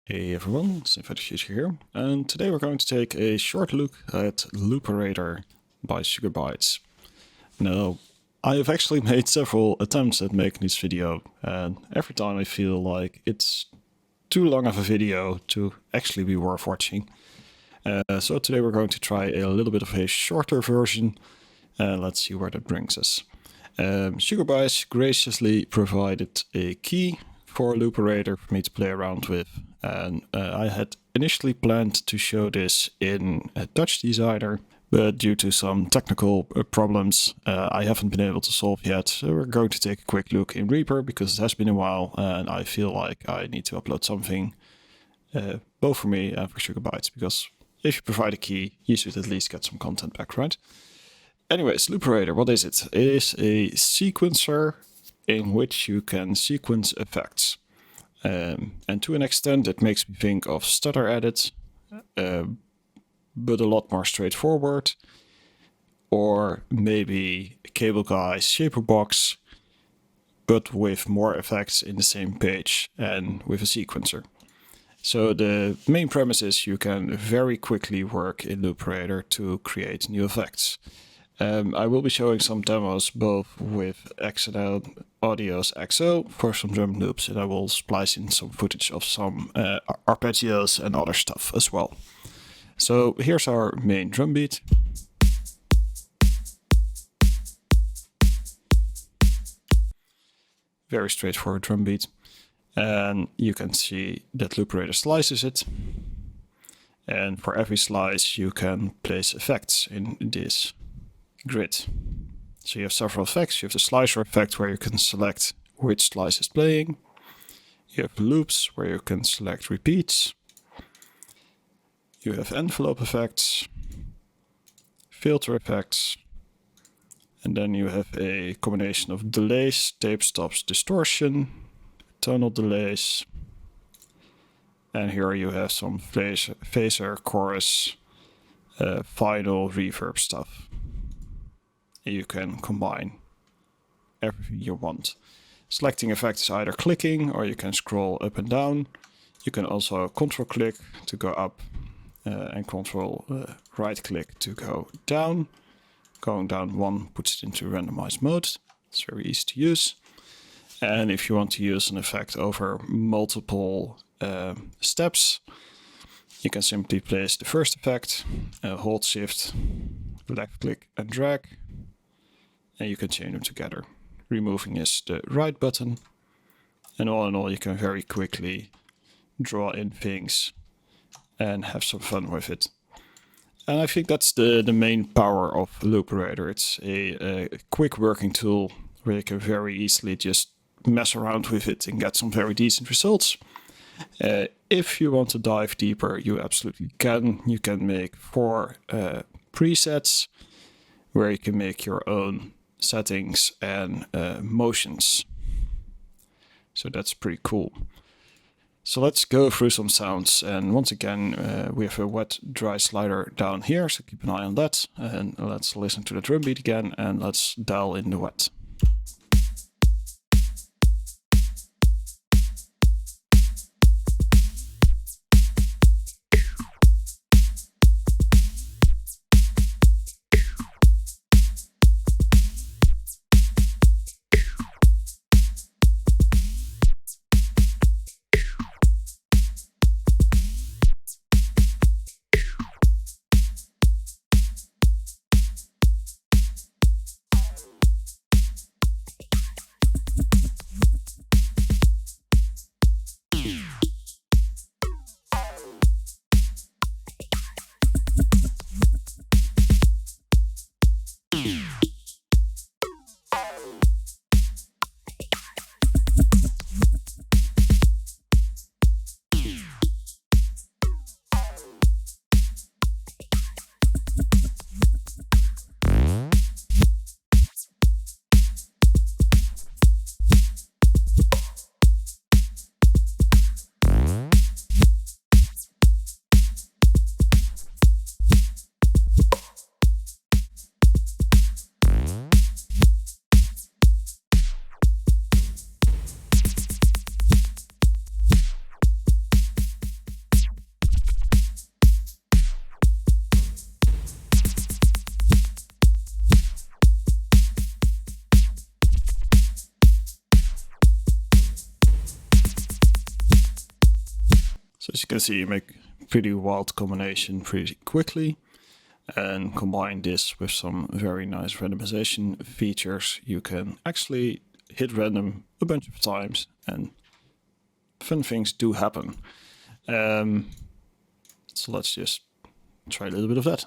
Hey everyone, it's Future here, and today we're going to take a short look at Looperator by Bytes. Now, I have actually made several attempts at making this video, and every time I feel like it's too long of a video to actually be worth watching. So today we're going to try a little bit of a shorter version, and let's see where that brings us. Bytes graciously provided a key for Looperator for me to play around with, and I had initially planned to show this in Touch Designer, but due to some technical problems I haven't been able to solve yet, so we're going to take a quick look in Reaper because it has been a while and I feel like I need to upload something both for me and for Bytes, because if you provide a key, you should at least get some content back, right? Anyways, Looperator, what is it? It is a sequencer in which you can sequence effects. And to an extent, it makes me think of Stutter Edit, but a lot more straightforward. Or maybe Cable Guy's Shaper Box, but with more effects in the same page and with a sequencer. So the main premise is you can very quickly work in Looperator to create new effects. I will be showing some demos both with XLL Audio's XO for some drum loops, and I will splice in some footage of some arpeggios and other stuff as well. So here's our main drum beat. Very straightforward drum beat. And you can see that Looperator slices it. And for every slice you can place effects in this grid. So you have several effects. You have the slicer effect where you can select which slice is playing. You have loops where you can select repeats. You have envelope effects, filter effects, and then you have a combination of delays, tape stops, distortion, tonal delays, and here you have some phaser, chorus, final, reverb stuff. You can combine everything you want. Selecting effect is either clicking or you can scroll up and down. You can also control click to go up and control right click to go down. Going down one puts it into randomized mode. It's very easy to use. And if you want to use an effect over multiple steps, you can simply place the first effect, hold shift, left click and drag, and you can chain them together. Removing is the right button, and all in all you can very quickly draw in things and have some fun with it. And I think that's the main power of Looperator. It's a quick working tool where you can very easily just mess around with it and get some very decent results. If you want to dive deeper, you absolutely can. You can make 4 presets where you can make your own settings and motions. So that's pretty cool. So let's go through some sounds, and once again we have a wet dry slider down here, so keep an eye on that, and let's listen to the drum beat again and let's dial in the wet. As you can see, you make pretty wild combination pretty quickly. And combine this with some very nice randomization features. You can actually hit random a bunch of times and fun things do happen. So let's just try a little bit of that.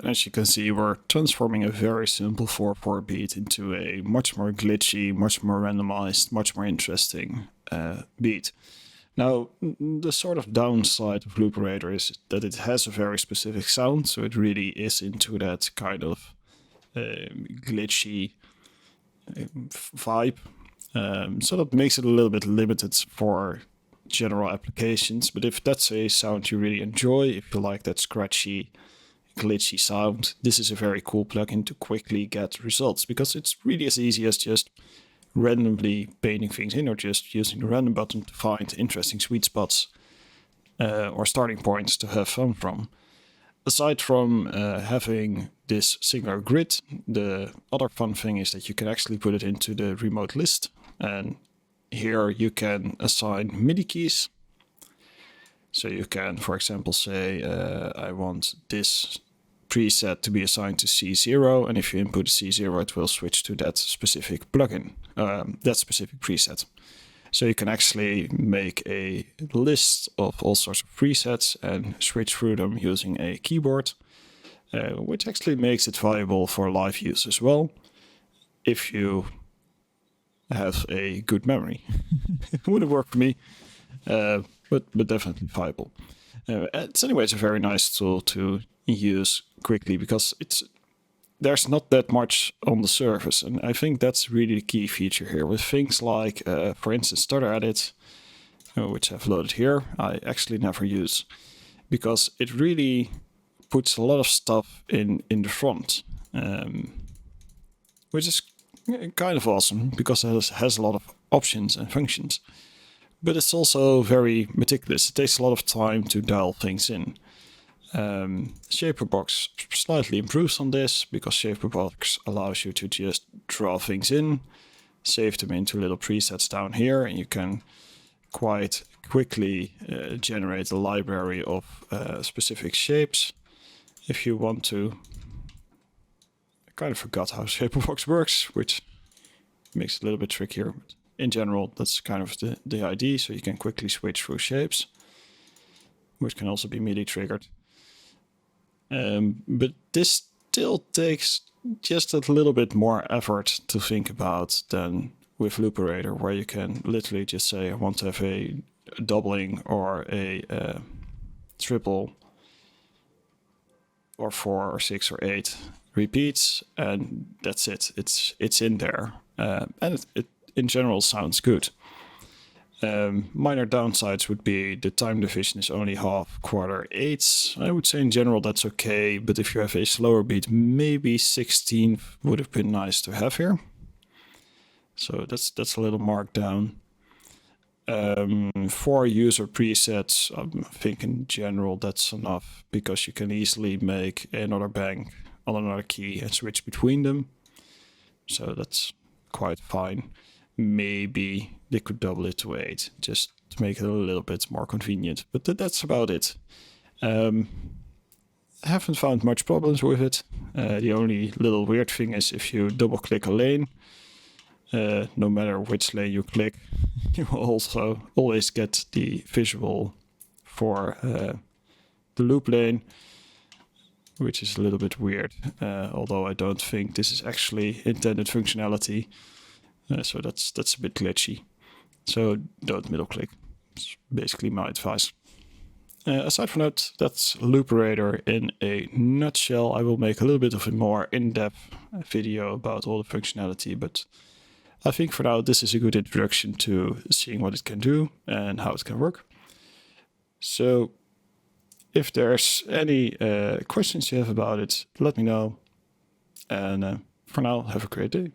And as you can see, we're transforming a very simple 4/4 beat into a much more glitchy, much more randomized, much more interesting beat. Now, the sort of downside of Looperator is that it has a very specific sound, so it really is into that kind of glitchy vibe. So that makes it a little bit limited for general applications. But if that's a sound you really enjoy, if you like that scratchy, glitchy sound, this is a very cool plugin to quickly get results, because it's really as easy as just randomly painting things in, or just using the random button to find interesting sweet spots or starting points to have fun from. Aside from having this singular grid, the other fun thing is that you can actually put it into the remote list, and here you can assign MIDI keys. So you can, for example, say I want this preset to be assigned to C0, and if you input C0, it will switch to that specific plugin, that specific preset. So you can actually make a list of all sorts of presets and switch through them using a keyboard, which actually makes it viable for live use as well, if you have a good memory. It wouldn't work for me. but definitely viable. It's anyways a very nice tool to use quickly because there's not that much on the surface, and I think that's really the key feature here with things like, for instance, Starter Edit, which I've loaded here. I actually never use because it really puts a lot of stuff in the front, which is kind of awesome because it has a lot of options and functions. But it's also very meticulous. It takes a lot of time to dial things in. Shaperbox slightly improves on this because Shaperbox allows you to just draw things in, save them into little presets down here, and you can quite quickly generate a library of specific shapes if you want to. I kind of forgot how Shaperbox works, which makes it a little bit trickier. But in general, that's kind of the idea, so you can quickly switch through shapes, which can also be MIDI triggered. But this still takes just a little bit more effort to think about than with Looperator, where you can literally just say, I want to have a doubling or a triple or 4 or 6 or 8 repeats, and that's it. It's in there, and it in general sounds good. Minor downsides would be the time division is only half, quarter, eighths. I would say in general that's okay, but if you have a slower beat, maybe 16th would have been nice to have here. So that's a little markdown. For user presets, I think in general that's enough because you can easily make another bank on another key and switch between them. So that's quite fine. Maybe they could double it to 8 just to make it a little bit more convenient. But that's about it. I haven't found much problems with it. The only little weird thing is if you double click a lane, no matter which lane you click, you will also always get the visual for the loop lane, which is a little bit weird, although I don't think this is actually intended functionality. So that's a bit glitchy. So don't middle click. It's basically my advice. Aside from that, that's Looperator in a nutshell. I will make a little bit of a more in-depth video about all the functionality, but I think for now this is a good introduction to seeing what it can do and how it can work. So if there's any questions you have about it, let me know. And for now, have a great day.